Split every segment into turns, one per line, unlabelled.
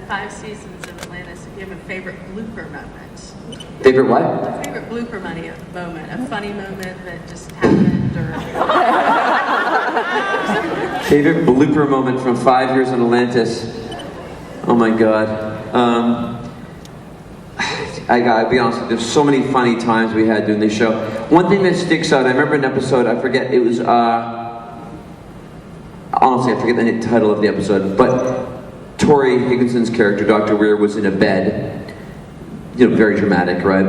5 seasons of Atlantis, if you have a favorite blooper moment.
Favorite what?
A favorite blooper moment, a funny moment that just happened, or...
Favorite blooper moment from 5 years in Atlantis. Oh my God. I gotta be honest, there's so many funny times we had doing this show. One thing that sticks out, I remember an episode, I forget, it was, honestly, I forget the title of the episode, but Tori Higginson's character, Dr. Weir, was in a bed. You know, very dramatic, right?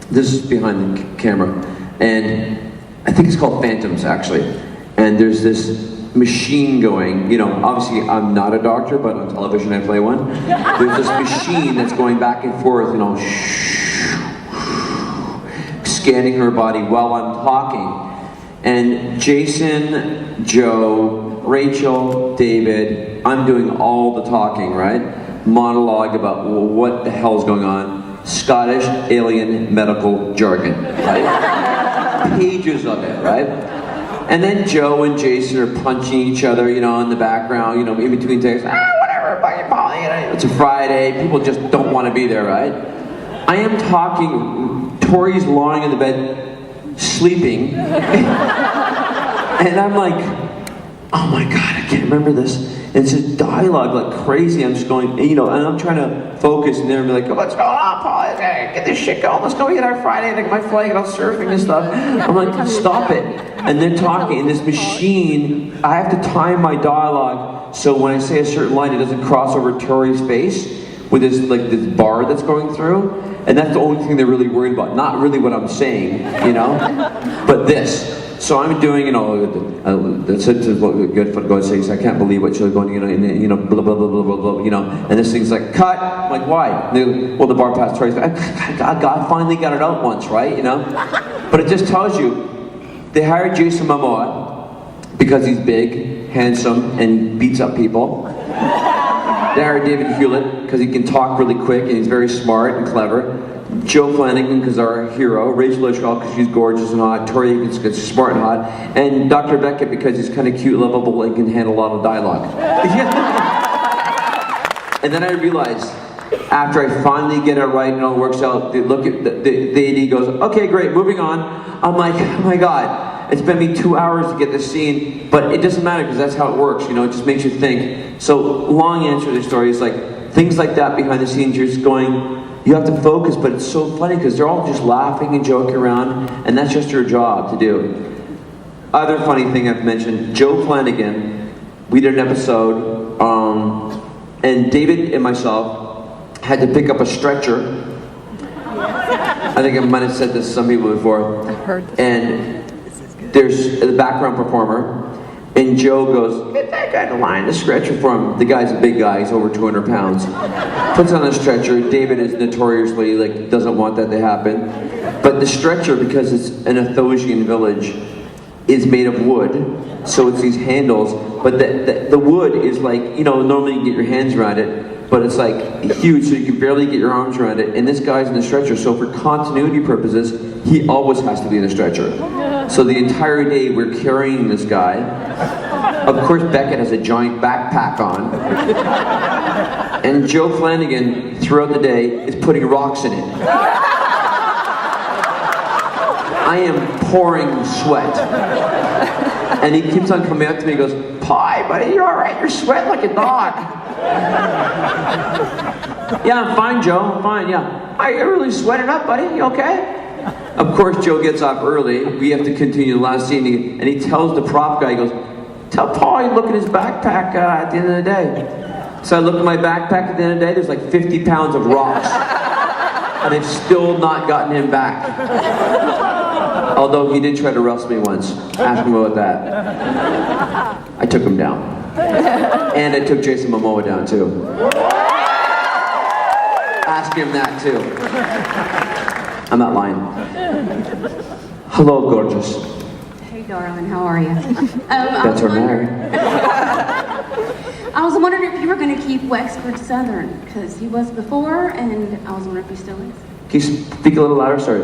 This is behind the camera. And I think it's called Phantoms, actually. And there's this machine going, you know, obviously I'm not a doctor, but on television I play one. There's this machine that's going back and forth, you know, scanning her body while I'm talking. And Jason, Joe, Rachel, David, I'm doing all the talking, right? Monologue about, well, what the hell's going on. Scottish alien medical jargon, right? Pages of it, right? And then Joe and Jason are punching each other, you know, in the background, you know, in between takes. Whatever, Polly, it's a Friday, people just don't want to be there, right? I am talking, Tori's lying in the bed, sleeping, and I'm like, oh my God, I can't remember this. And it's a dialogue like crazy. I'm just going, you know, and I'm trying to focus, and they're like, oh, what's going on, Paul? Get this shit going. Let's go get our Friday, like my flight, get out surfing and stuff. I'm like, stop it. And they're talking, and this machine, I have to time my dialogue so when I say a certain line, it doesn't cross over Tori's face with this, like, this bar that's going through. And that's the only thing they're really worried about. Not really what I'm saying, you know, but this. So I'm doing, you know, that's a good foot going saying, I can't believe what you're going, you know, blah, blah, blah, blah, blah, blah, you know, and this thing's like, cut. I'm like, why? Well, the bar passed Tori's, I finally got it out once, right, you know? But it just tells you, they hired Jason Momoa because he's big, handsome, and beats up people. They hired David Hewlett because he can talk really quick and he's very smart and clever. Joe Flanagan because our hero, Rachel O'Shell because she's gorgeous and hot, Tori Higgins because she's smart and hot, and Dr. Beckett because he's kind of cute, lovable, and can handle a lot of dialogue. And then I realized, after I finally get it right and all works out, they look at the AD goes, okay, great, moving on. I'm like, oh my God, it's been me 2 hours to get this scene, but it doesn't matter because that's how it works, you know, it just makes you think. So, long answer to the story is like, things like that behind the scenes, you're just going, you have to focus, but it's so funny because they're all just laughing and joking around, and that's just your job to do. Other funny thing I've mentioned, Joe Flanagan, we did an episode, and David and myself had to pick up a stretcher. I think I might have said this to some people before.
I've heard this.
And there's the background performer, and Joe goes, get that guy to line the stretcher for him. The guy's a big guy, he's over 200 pounds. Puts on a stretcher. David is notoriously, like, doesn't want that to happen. But the stretcher, because it's an Athosian village, is made of wood. So it's these handles, but the wood is like, you know, normally you can get your hands around it, but it's like huge, so you can barely get your arms around it. And this guy's in the stretcher, so for continuity purposes, he always has to be in the stretcher. So the entire day we're carrying this guy. Of course, Beckett has a giant backpack on. And Joe Flanagan, throughout the day, is putting rocks in it. I am pouring sweat. And he keeps on coming up to me and goes, Pie, buddy, you're all right. You're sweating like a dog. Yeah, I'm fine, Joe. I'm fine, yeah. Are you really sweating up, buddy? You okay? Of course, Joe gets off early. We have to continue the last scene. And he tells the prop guy, he goes, tell Paul you look at his backpack at the end of the day. So I look at my backpack at the end of the day, there's like 50 pounds of rocks. And they've still not gotten him back. Although he did try to wrestle me once. Ask him about that. I took him down. And I took Jason Momoa down too. Ask him that too. I'm not lying. Hello, gorgeous.
Hey, darling, how are you?
That's her Mary.
I was wondering if you were going to keep Wexford Southern, because he was before, and I was wondering if he still is.
Can you speak a little louder? Sorry.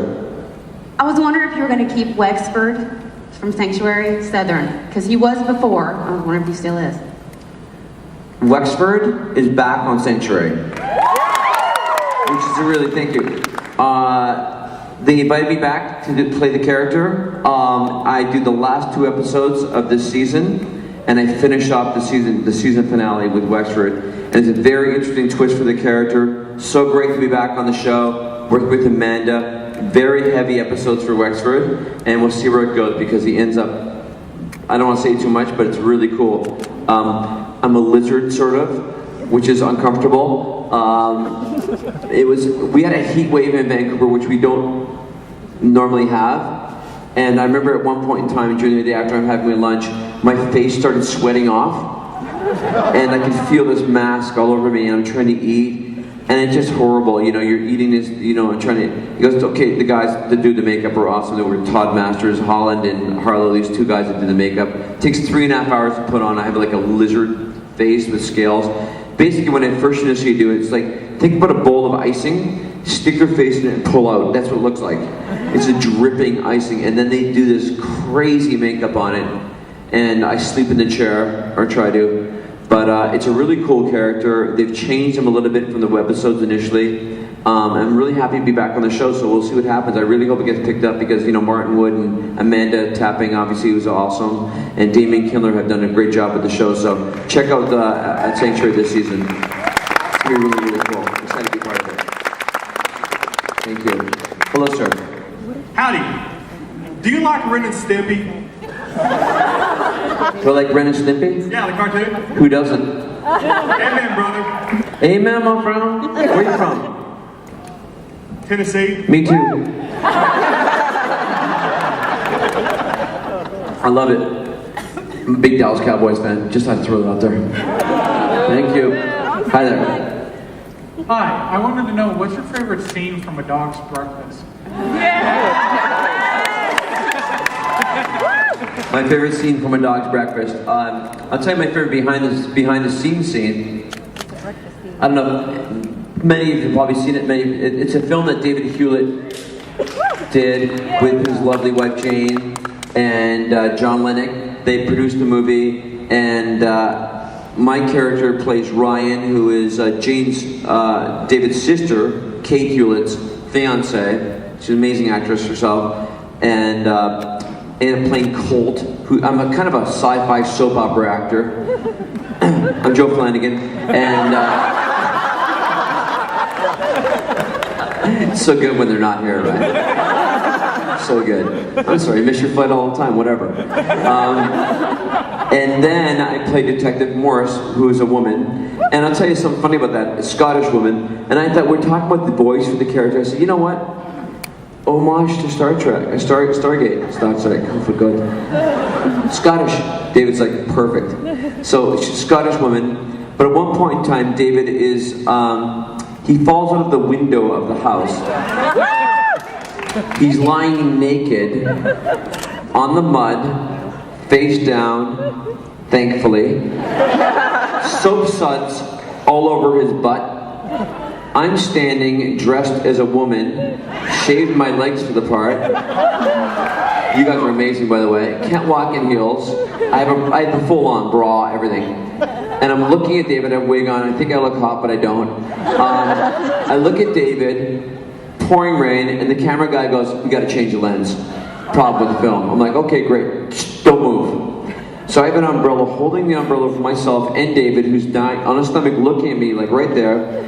I was wondering if you were going to keep Wexford from Sanctuary Southern, because he was before. I was wondering if he still is.
Wexford is back on Sanctuary, which is a really, thank you. They invited me back to play the character. I do the last 2 episodes of this season, and I finish off the season finale with Wexford. And it's a very interesting twist for the character. So great to be back on the show, working with Amanda. Very heavy episodes for Wexford, and we'll see where it goes because he ends up, I don't want to say too much, but it's really cool. I'm a lizard, sort of, which is uncomfortable. We had a heat wave in Vancouver, which we don't normally have. And I remember at one point in time during the day after I'm having my lunch, my face started sweating off. And I could feel this mask all over me, and I'm trying to eat. And it's just horrible, you know, you're eating this, you know, and trying to, he goes, okay, the guys that do the makeup are awesome. There were Todd Masters, Holland, and Harlow, these 2 guys that do the makeup. It takes 3.5 hours to put on. I have like a lizard face with scales. Basically, when I first initially do it, it's like, think about a bowl of icing, stick your face in it and pull out. That's what it looks like. It's a dripping icing. And then they do this crazy makeup on it. And I sleep in the chair, or try to. But it's a really cool character. They've changed him a little bit from the webisodes initially. I'm really happy to be back on the show, so we'll see what happens. I really hope it gets picked up because, you know, Martin Wood and Amanda Tapping obviously was awesome. And Damien Kindler have done a great job with the show, so check out at Sanctuary this season. It's going to be really, really cool. I'm excited to be part of it. Thank you. Hello, sir.
Howdy. Do you like Ren and Stimpy?
So like Ren and Stimpy?
Yeah, the cartoon.
Who doesn't?
Amen, brother.
Amen, my friend. Where are you from?
Tennessee.
Me too. I love it. I'm a big Dallas Cowboys fan. Just had to throw that out there. Thank you. Hi there.
Hi, I wanted to know, what's your favorite scene from A Dog's Breakfast?
My favorite scene from A Dog's Breakfast. I'll tell you my favorite behind the scenes scene. I don't know. Many of you have probably seen it. It's a film that David Hewlett did with his lovely wife Jane and John Lennox. They produced the movie, and my character plays Ryan, who is David's sister, Kate Hewlett's fiance. She's an amazing actress herself, and I'm playing Colt, who I'm a kind of a sci-fi soap opera actor. I'm Joe Flanagan, and it's so good when they're not here, right? So good. I'm sorry, miss your flight all the time, whatever. And then I play Detective Morris, who is a woman. And I'll tell you something funny about that, a Scottish woman. And I thought, we're talking about the voice for the character. I said, you know what? Homage to Star Trek, Stargate, Star Trek, oh for good. Scottish. David's like, perfect. So she's a Scottish woman, but at one point in time, David is, he falls out of the window of the house. He's lying naked on the mud, face down, thankfully. Soap suds all over his butt. I'm standing dressed as a woman, shaved my legs to the part. You guys are amazing, by the way. Can't walk in heels. I have a full-on bra, everything. And I'm looking at David, I have a wig on. I think I look hot, but I don't. I look at David, pouring rain, and the camera guy goes, "We got to change the lens." Problem with the film. I'm like, okay, great. Just don't move. So I have an umbrella, holding the umbrella for myself and David, who's dying on his stomach, looking at me, like right there.